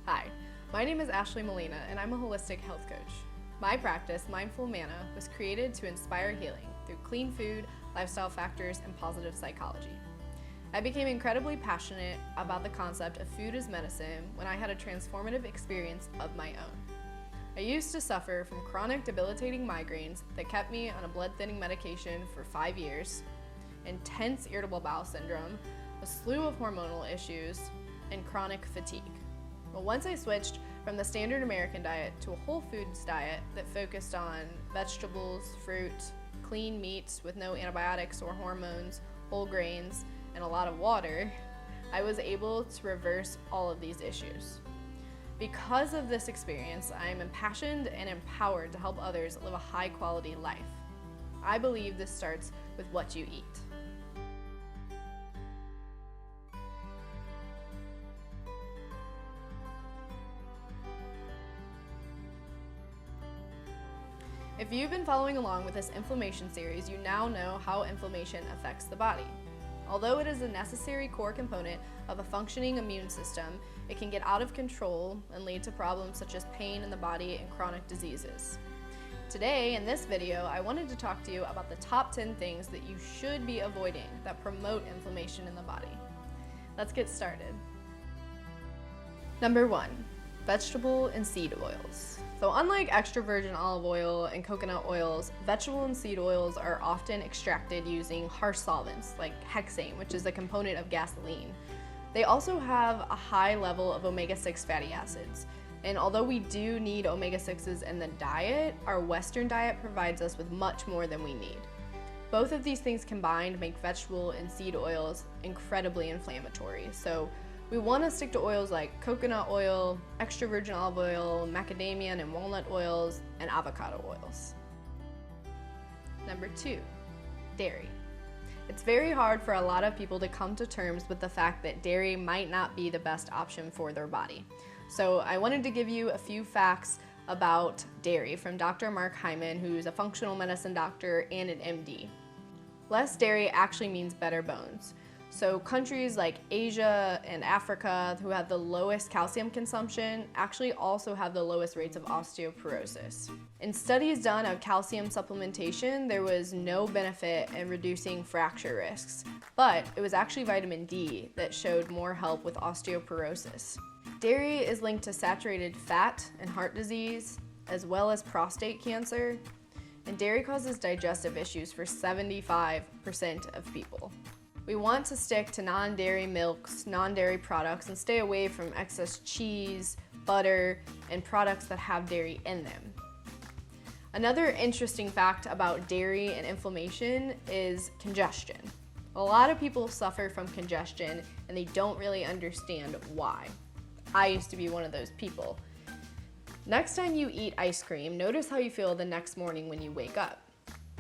Hi, my name is Ashley Molina and I'm a holistic health coach. My practice, Mindful Manna, was created to inspire healing through clean food, lifestyle factors, and positive psychology. I became incredibly passionate about the concept of food as medicine when I had a transformative experience of my own. I used to suffer from chronic debilitating migraines that kept me on a blood-thinning medication for 5 years, intense irritable bowel syndrome, a slew of hormonal issues, and chronic fatigue. But once I switched from the standard American diet to a whole foods diet that focused on vegetables, fruit, clean meats with no antibiotics or hormones, whole grains, and a lot of water, I was able to reverse all of these issues. Because of this experience, I am impassioned and empowered to help others live a high-quality life. I believe this starts with what you eat. If you've been following along with this inflammation series, you now know how inflammation affects the body. Although it is a necessary core component of a functioning immune system, it can get out of control and lead to problems such as pain in the body and chronic diseases. Today, in this video, I wanted to talk to you about the top 10 things that you should be avoiding that promote inflammation in the body. Let's get started. Number 1, vegetable and seed oils. So unlike extra virgin olive oil and coconut oils, vegetable and seed oils are often extracted using harsh solvents like hexane, which is a component of gasoline. They also have a high level of omega-6 fatty acids. And although we do need omega-6s in the diet, our Western diet provides us with much more than we need. Both of these things combined make vegetable and seed oils incredibly inflammatory. So we want to stick to oils like coconut oil, extra virgin olive oil, macadamia and walnut oils, and avocado oils. Number 2, dairy. It's very hard for a lot of people to come to terms with the fact that dairy might not be the best option for their body. So I wanted to give you a few facts about dairy from Dr. Mark Hyman, who's a functional medicine doctor and an MD. Less dairy actually means better bones. So countries like Asia and Africa, who have the lowest calcium consumption, actually also have the lowest rates of osteoporosis. In studies done of calcium supplementation, there was no benefit in reducing fracture risks, but it was actually vitamin D that showed more help with osteoporosis. Dairy is linked to saturated fat and heart disease, as well as prostate cancer, and dairy causes digestive issues for 75% of people. We want to stick to non-dairy milks, non-dairy products, and stay away from excess cheese, butter, and products that have dairy in them. Another interesting fact about dairy and inflammation is congestion. A lot of people suffer from congestion and they don't really understand why. I used to be one of those people. Next time you eat ice cream, notice how you feel the next morning when you wake up.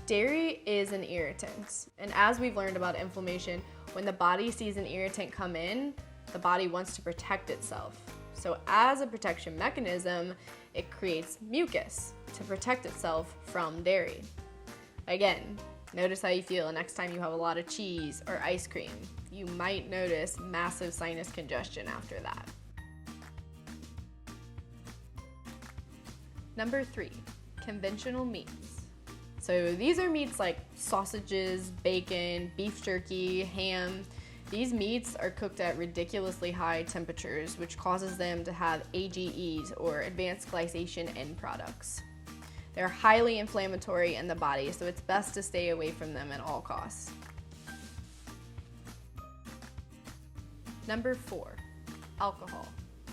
Dairy is an irritant, and as we've learned about inflammation, when the body sees an irritant come in, the body wants to protect itself. So as a protection mechanism, it creates mucus to protect itself from dairy. Again, notice how you feel next time you have a lot of cheese or ice cream. You might notice massive sinus congestion after that. Number 3, conventional meats. So these are meats like sausages, bacon, beef jerky, ham. These meats are cooked at ridiculously high temperatures, which causes them to have AGEs, or advanced glycation end products. They're highly inflammatory in the body, so it's best to stay away from them at all costs. Number 4, alcohol.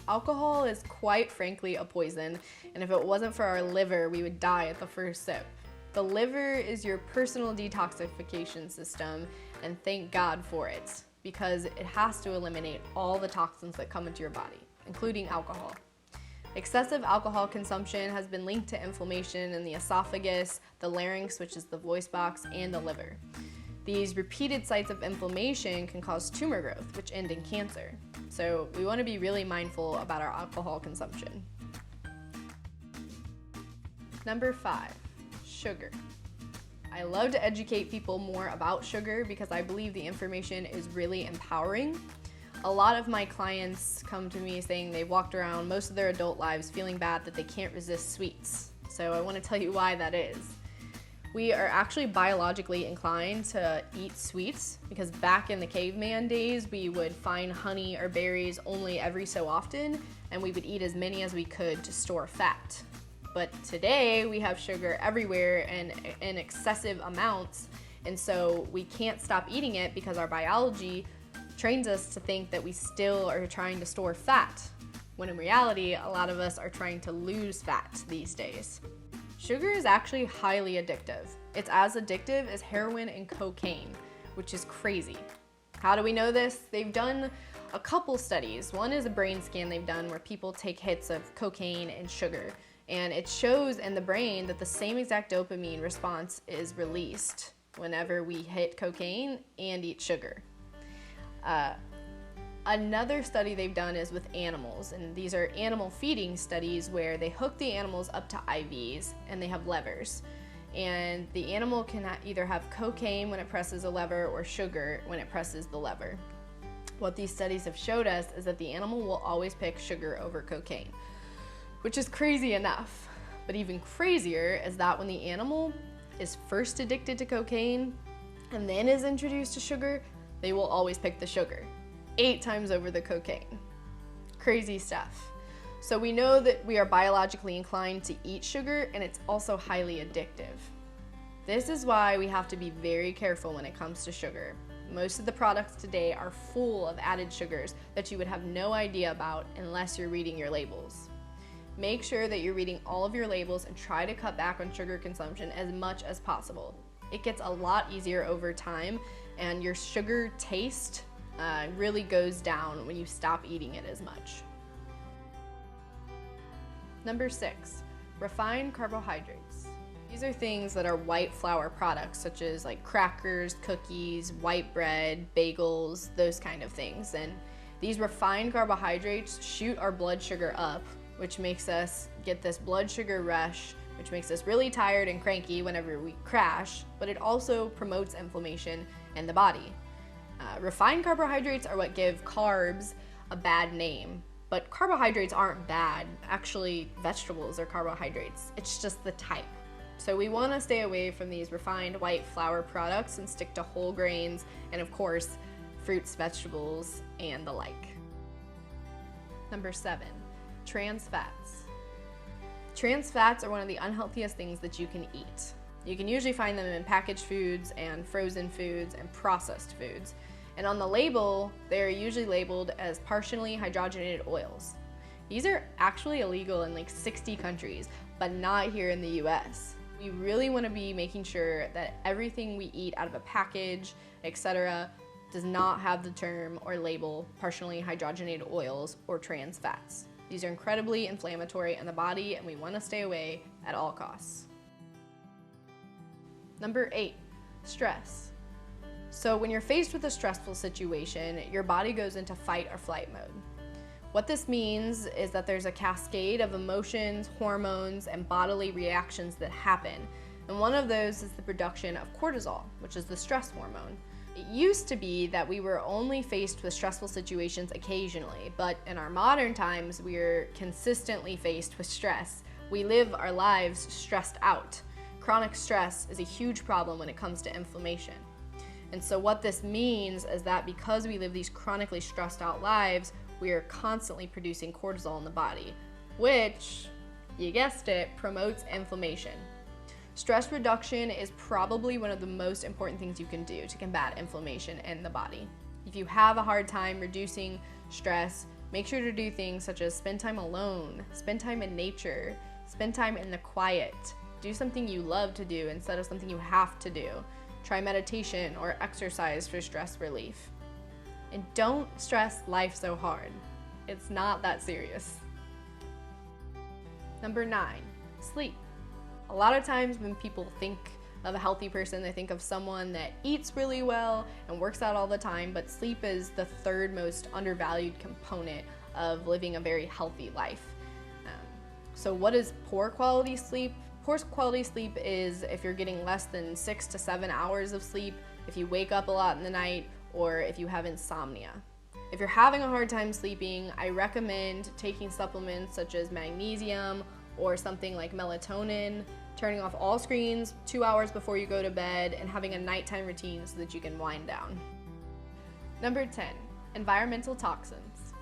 Alcohol is quite frankly a poison, and if it wasn't for our liver, we would die at the first sip. The liver is your personal detoxification system, and thank God for it, because it has to eliminate all the toxins that come into your body, including alcohol. Excessive alcohol consumption has been linked to inflammation in the esophagus, the larynx, which is the voice box, and the liver. These repeated sites of inflammation can cause tumor growth, which end in cancer. So we want to be really mindful about our alcohol consumption. Number 5, sugar. I love to educate people more about sugar because I believe the information is really empowering. A lot of my clients come to me saying they walked around most of their adult lives feeling bad that they can't resist sweets. So I want to tell you why that is. We are actually biologically inclined to eat sweets because back in the caveman days, we would find honey or berries only every so often, and we would eat as many as we could to store fat. But today we have sugar everywhere and in excessive amounts, and so we can't stop eating it because our biology trains us to think that we still are trying to store fat, when in reality, a lot of us are trying to lose fat these days. Sugar is actually highly addictive. It's as addictive as heroin and cocaine, which is crazy. How do we know this? They've done a couple studies. One is a brain scan they've done where people take hits of cocaine and sugar, and it shows in the brain that the same exact dopamine response is released whenever we hit cocaine and eat sugar. Another study they've done is with animals, and these are animal feeding studies where they hook the animals up to IVs and they have levers. And the animal can either have cocaine when it presses a lever or sugar when it presses the lever. What these studies have showed us is that the animal will always pick sugar over cocaine, which is crazy enough. But even crazier is that when the animal is first addicted to cocaine and then is introduced to sugar, they will always pick the sugar. 8 times over the cocaine. Crazy stuff. So we know that we are biologically inclined to eat sugar, and it's also highly addictive. This is why we have to be very careful when it comes to sugar. Most of the products today are full of added sugars that you would have no idea about unless you're reading your labels. Make sure that you're reading all of your labels and try to cut back on sugar consumption as much as possible. It gets a lot easier over time, and your sugar taste really goes down when you stop eating it as much. Number 6, refined carbohydrates. These are things that are white flour products, such as like crackers, cookies, white bread, bagels, those kind of things. And these refined carbohydrates shoot our blood sugar up, which makes us get this blood sugar rush, which makes us really tired and cranky whenever we crash, but it also promotes inflammation in the body. Refined carbohydrates are what give carbs a bad name, but carbohydrates aren't bad. Actually, vegetables are carbohydrates. It's just the type. So we want to stay away from these refined white flour products and stick to whole grains and, of course, fruits, vegetables, and the like. Number 7, trans fats. Trans fats are one of the unhealthiest things that you can eat. You can usually find them in packaged foods and frozen foods and processed foods. And on the label, they're usually labeled as partially hydrogenated oils. These are actually illegal in like 60 countries, but not here in the US. We really want to be making sure that everything we eat out of a package, etc., does not have the term or label partially hydrogenated oils or trans fats. These are incredibly inflammatory in the body, and we want to stay away at all costs. Number 8, stress. So when you're faced with a stressful situation, your body goes into fight or flight mode. What this means is that there's a cascade of emotions, hormones, and bodily reactions that happen. And one of those is the production of cortisol, which is the stress hormone. It used to be that we were only faced with stressful situations occasionally, but in our modern times, we're consistently faced with stress. We live our lives stressed out. Chronic stress is a huge problem when it comes to inflammation. And so what this means is that because we live these chronically stressed out lives, we are constantly producing cortisol in the body, which, you guessed it, promotes inflammation. Stress reduction is probably one of the most important things you can do to combat inflammation in the body. If you have a hard time reducing stress, make sure to do things such as spend time alone, spend time in nature, spend time in the quiet, do something you love to do instead of something you have to do. Try meditation or exercise for stress relief. And don't stress life so hard. It's not that serious. Number 9, sleep. A lot of times when people think of a healthy person, they think of someone that eats really well and works out all the time, but sleep is the 3rd most undervalued component of living a very healthy life. So what is poor quality sleep? Poor quality sleep is if you're getting less than 6 to 7 hours of sleep, if you wake up a lot in the night, or if you have insomnia. If you're having a hard time sleeping, I recommend taking supplements such as magnesium or something like melatonin, turning off all screens 2 hours before you go to bed, and having a nighttime routine so that you can wind down. Number 10, environmental toxins.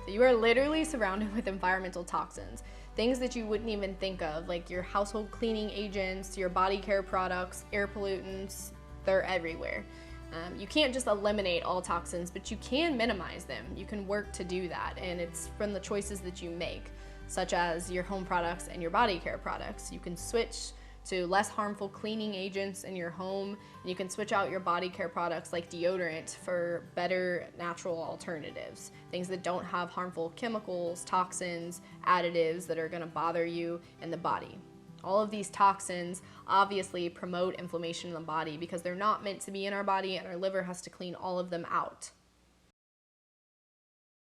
So you are literally surrounded with environmental toxins, things that you wouldn't even think of, like your household cleaning agents, your body care products, air pollutants, they're everywhere. You can't just eliminate all toxins, but you can minimize them. You can work to do that, and it's from the choices that you make, such as your home products and your body care products. You can switch to less harmful cleaning agents in your home, and you can switch out your body care products like deodorant for better natural alternatives, things that don't have harmful chemicals, toxins, additives that are going to bother you in the body. All of these toxins obviously promote inflammation in the body because they're not meant to be in our body, and our liver has to clean all of them out.